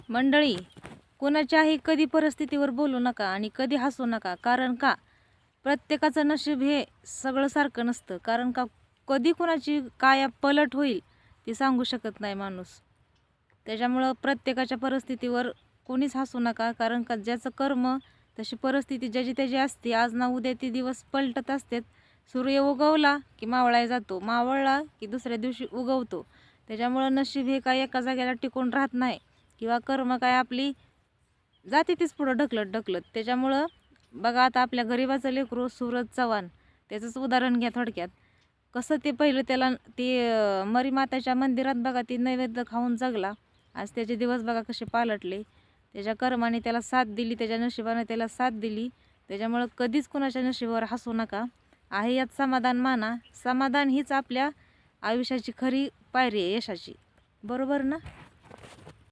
मंडळी, कुणाच्याही कधी परिस्थितीवर बोलू नका आणि कधी हसू नका. कारण का प्रत्येकाचं नशीब हे सगळं सारखं नसतं. कारण का कधी कुणाची काया पलट होईल ती सांगू शकत नाही माणूस. त्याच्यामुळं प्रत्येकाच्या परिस्थितीवर कोणीच हसू नका. कारण का ज्याचं कर्म तशी परिस्थिती ज्याची त्याची असते. आज ना उद्या ती दिवस पलटत असतात. सूर्य उगवला की मावळाय जातो, मावळला की दुसऱ्या दिवशी उगवतो. त्याच्यामुळं नशीब हे काय एका जागेला टिकून राहत नाही किंवा कर्म काय आपली जाते तीच पुढं ढकलत ढकलत. त्याच्यामुळं बघा, आता आपल्या गरीबाचं लेकरू सूरज चव्हाण, त्याचंच उदाहरण घ्या थोडक्यात. कसं ते पहिलं त्याला ते मरी माताच्या मंदिरात बघा ती नैवेद्य खाऊन जगला. आज त्याचे दिवस बघा कसे पालटले. त्याच्या कर्माने त्याला साथ दिली, त्याच्या नशिबाने त्याला साथ दिली. त्याच्यामुळं कधीच कुणाच्या नशिबावर हसू नका. आहे यात समाधान माना. समाधान हीच आपल्या आयुष्याची खरी पायरी आहे यशाची. बरोबर ना?